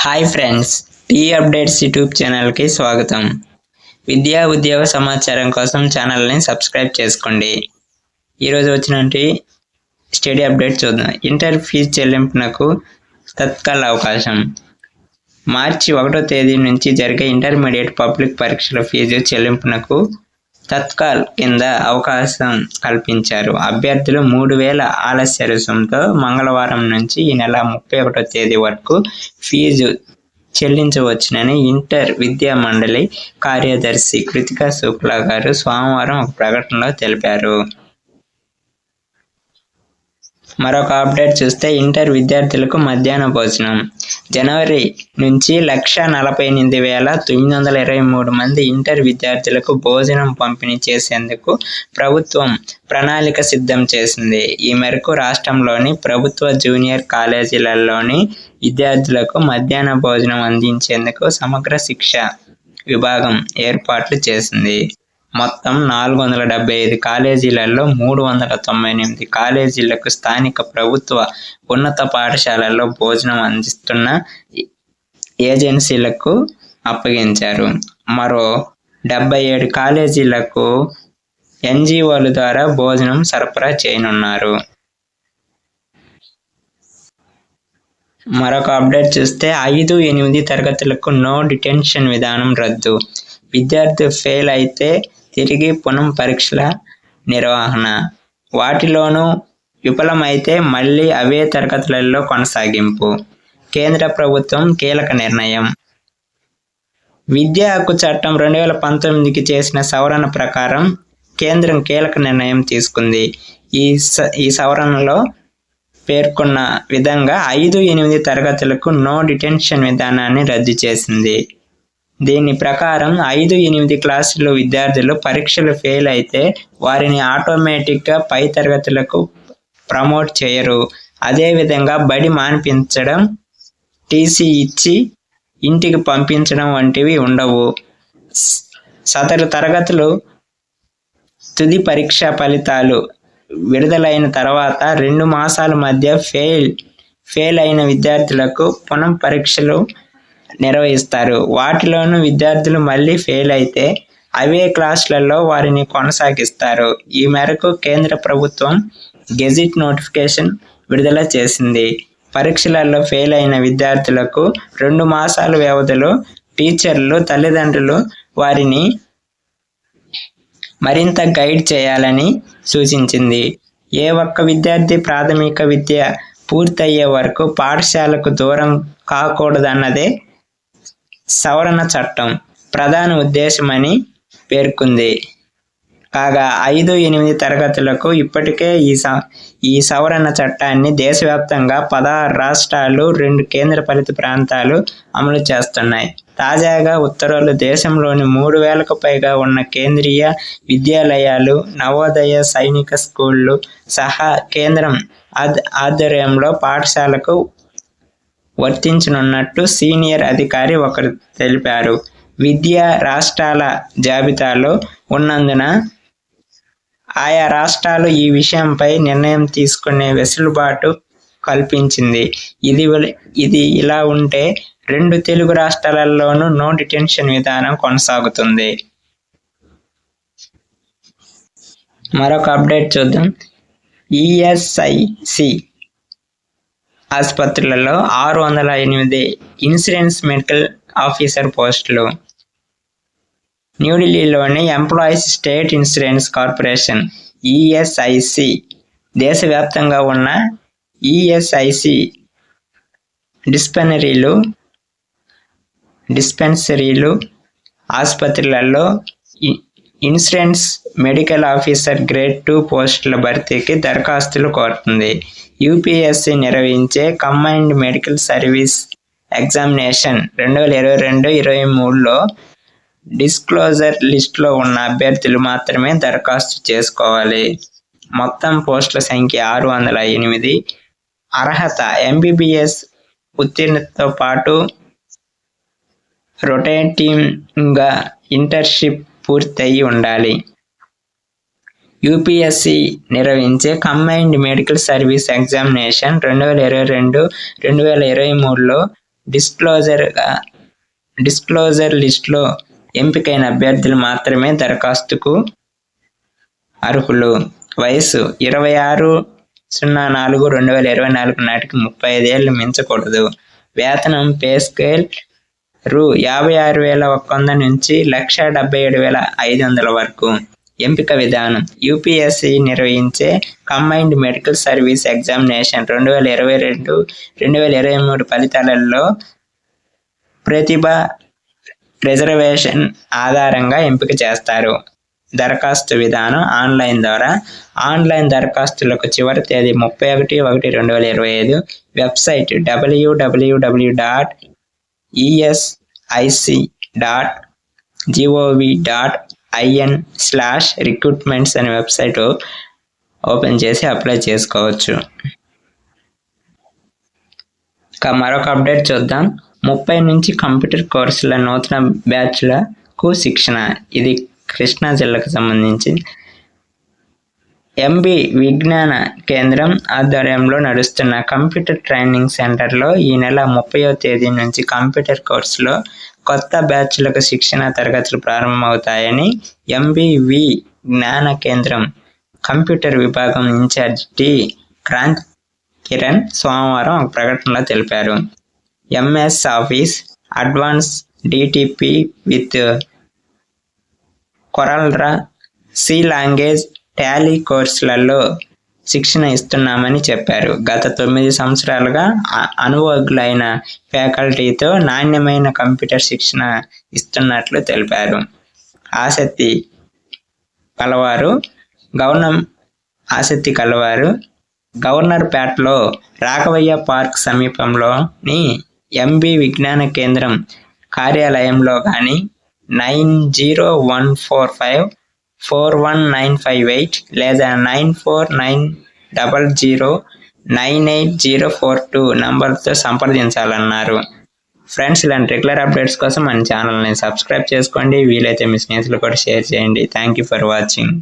Hi friends, tea updates YouTube ఛానల్కి స్వాగతం. విద్యా ఉద్యోగ సమాచారం కోసం ఛానల్ని సబ్స్క్రైబ్ చేసుకోండి. ఈరోజు వచ్చినటువంటి స్టడీ అప్డేట్ చూద్దాం. ఇంటర్ ఫీజు చెల్లింపునకు తత్కాల అవకాశం. మార్చి 1వ తేదీ నుంచి జరిగే ఇంటర్మీడియట్ పబ్లిక్ పరీక్షల ఫీజు చెల్లింపునకు తత్కాల్ కింద అవకాశం కల్పించారు. అభ్యర్థులు 3000 ఆలస్య రుసుంతో మంగళవారం నుంచి ఈ నెల 31వ తేదీ వరకు ఫీజు చెల్లించవచ్చునని ఇంటర్ విద్యా మండలి కార్యదర్శి కృతికా శుక్లా గారు సోమవారం ఒక ప్రకటనలో తెలిపారు. మరొక అప్డేట్ చూస్తే ఇంటర్ విద్యార్థులకు మధ్యాహ్న భోజనం. జనవరి నుంచి 148,923 మంది ఇంటర్ విద్యార్థులకు భోజనం పంపిణీ చేసేందుకు ప్రభుత్వం ప్రణాళిక సిద్ధం చేసింది. ఈ మేరకు రాష్ట్రంలోని ప్రభుత్వ జూనియర్ కాలేజీలలోని విద్యార్థులకు మధ్యాహ్న భోజనం అందించేందుకు సమగ్ర శిక్ష విభాగం ఏర్పాట్లు చేసింది. మొత్తం 475 కాలేజీలలో 398 కాలేజీలకు స్థానిక ప్రభుత్వ ఉన్నత పాఠశాలల్లో భోజనం అందిస్తున్న ఏజెన్సీలకు అప్పగించారు. మరో 77 కాలేజీలకు ఎన్జీఓల ద్వారా భోజనం సరఫరా చేయనున్నారు. మరొక అప్డేట్ చూస్తే 5-8 తరగతులకు నో డిటెన్షన్ విధానం రద్దు. విద్యార్థి ఫెయిల్ అయితే తిరిగి పునః పరీక్షల నిర్వహణ. వాటిలోనూ విఫలమైతే మళ్లీ అవే తరగతులలో కొనసాగింపు. కేంద్ర ప్రభుత్వం కీలక నిర్ణయం. విద్యా హక్కు చట్టం 2019కి చేసిన సవరణ ప్రకారం కేంద్రం కీలక నిర్ణయం తీసుకుంది. ఈ సవరణలో పేర్కొన్న విధంగా 5-8 తరగతులకు నో డిటెన్షన్ విధానాన్ని రద్దు చేసింది. దీని ప్రకారం 5-8 క్లాసుల విద్యార్థులు పరీక్షలు ఫెయిల్ అయితే వారిని ఆటోమేటిక్గా పై తరగతులకు ప్రమోట్ చేయరు. అదేవిధంగా బడి మాన్పించడం, టీసీ ఇచ్చి ఇంటికి పంపించడం వంటివి ఉండవు. సదరు తరగతులు తుది పరీక్ష ఫలితాలు విడుదలైన తర్వాత 2 మాసాల మధ్య ఫెయిల్ అయిన విద్యార్థులకు పునః పరీక్షలు నిర్వహిస్తారు. వాటిలోనూ విద్యార్థులు మళ్లీ ఫెయిల్ అయితే అవే క్లాసులలో వారిని కొనసాగిస్తారు. ఈ మేరకు కేంద్ర ప్రభుత్వం గెజిట్ నోటిఫికేషన్ విడుదల చేసింది. పరీక్షలలో ఫెయిల్ అయిన విద్యార్థులకు 2 మాసాల వ్యవధిలో టీచర్లు, తల్లిదండ్రులు వారిని మరింత గైడ్ చేయాలని సూచించింది. ఏ ఒక్క విద్యార్థి ప్రాథమిక విద్య పూర్తయ్యే వరకు పాఠశాలకు దూరం కాకూడదన్నదే సవరణ చట్టం ప్రధాన ఉద్దేశమని పేర్కొంది. కాగా 5-8 తరగతులకు ఇప్పటికే ఈ సవరణ చట్టాన్ని దేశవ్యాప్తంగా 16 రాష్ట్రాలు, 2 కేంద్రపాలిత ప్రాంతాలు అమలు చేస్తున్నాయి. తాజాగా ఉత్తర్వులు దేశంలోని 3,000కు పైగా ఉన్న కేంద్రీయ విద్యాలయాలు, నవోదయ సైనిక స్కూళ్లు సహా కేంద్రం ఆధ్వర్యంలో పాఠశాలకు వర్తించనున్నట్టు సీనియర్ అధికారి ఒకరు తెలిపారు. విద్యా రాష్ట్రాల జాబితాలో ఉన్నందున ఆయా రాష్ట్రాలు ఈ విషయంపై నిర్ణయం తీసుకునే వెసులుబాటు కల్పించింది. ఇది ఇలా ఉంటే 2 తెలుగు రాష్ట్రాలలోనూ నో డిటెన్షన్ విధానం కొనసాగుతుంది. మరొక అప్డేట్ చూద్దాం. ఈఎస్ఐసి ఆసుపత్రులలో 608 ఇన్సూరెన్స్ మెడికల్ ఆఫీసర్ పోస్టులు. న్యూఢిల్లీలోని employees state insurance corporation ESIC దేశవ్యాప్తంగా ఉన్న ఈఎస్ఐసి డిస్పెన్సరీలు, ఆసుపత్రులలో ఇన్సూరెన్స్ మెడికల్ ఆఫీసర్ గ్రేడ్ 2 పోస్టుల భర్తీకి దరఖాస్తులు కోరుతుంది. యూపీఎస్సీ నిర్వహించే కంబైన్డ్ మెడికల్ సర్వీస్ ఎగ్జామినేషన్ 2022-23లో డిస్క్లోజర్ లిస్టులో ఉన్న అభ్యర్థులు మాత్రమే దరఖాస్తు చేసుకోవాలి. మొత్తం పోస్టుల సంఖ్య 608. అర్హత ఎంబీబీఎస్ ఉత్తీర్ణతతో పాటు రొటేటింగ్గా ఇంటర్న్షిప్ పూర్తయి ఉండాలి. యూపీఎస్సీ నిర్వహించే కంబైన్డ్ మెడికల్ సర్వీస్ ఎగ్జామినేషన్ 2022-2023లో డిస్క్లోజర్ లిస్టులో ఎంపికైన అభ్యర్థులు మాత్రమే దరఖాస్తుకు అర్హులు. వయసు 26/04/2024 నాటికి 35 ఏళ్లు మించకూడదు. వేతనం పే స్కేల్ రూ. 56,100 నుంచి 1,77,500 వరకు. ఎంపిక విధానం యూపీఎస్సీ నిర్వహించే కంబైన్డ్ మెడికల్ సర్వీస్ ఎగ్జామినేషన్ 2022-2023 ఫలితాలలో ప్రతిభ రిజర్వేషన్ ఆధారంగా ఎంపిక చేస్తారు. దరఖాస్తు విధానం ఆన్లైన్ ద్వారా. ఆన్లైన్ దరఖాస్తులకు చివరి తేదీ 31/1/2025. వెబ్సైట్ www.esi.gov.in/recruitments అనే వెబ్సైట్ ఓపెన్ చేసి అప్లై చేసుకోవచ్చు. మరొక అప్డేట్ చూద్దాం. 30 నుంచి కంప్యూటర్ కోర్సుల నూతన బ్యాచ్లకు శిక్షణ. ఇది కృష్ణా జిల్లాకు సంబంధించి ఎంబీ విజ్ఞాన కేంద్రం ఆధ్వర్యంలో నడుస్తున్న కంప్యూటర్ ట్రైనింగ్ సెంటర్లో ఈ నెల 30వ తేదీ నుంచి కంప్యూటర్ కోర్సులో కొత్త బ్యాచ్లకు శిక్షణ తరగతులు ప్రారంభమవుతాయని ఎంబీ విజ్ఞాన కేంద్రం కంప్యూటర్ విభాగం ఇన్ఛార్జ్ టి క్రాంత్ కిరణ్ సోమవారం ఒక ప్రకటనలో తెలిపారు. MS office, advance DTP with CorelDRAW, C language, Tally కోర్సులలో శిక్షణ ఇస్తున్నామని చెప్పారు. గత 9 సంవత్సరాలుగా అనుభవజ్ఞులైన ఫ్యాకల్టీతో నాణ్యమైన కంప్యూటర్ శిక్షణ ఇస్తున్నట్లు తెలిపారు. ఆసక్తి కలవారు గవర్నర్పేటలో రాఘవయ్య పార్క్ సమీపంలోని ఎంబీ విజ్ఞాన కేంద్రం కార్యాలయంలో కానీ 9014541958 లేదా 9490098042 నంబర్తో సంప్రదించాలన్నారు. ఫ్రెండ్స్, ఇలాంటి రెగ్యులర్ అప్డేట్స్ కోసం మన ఛానల్ని సబ్స్క్రైబ్ చేసుకోండి. వీలైతే మీ స్నేహితులు కూడా షేర్ చేయండి. Thank you for watching.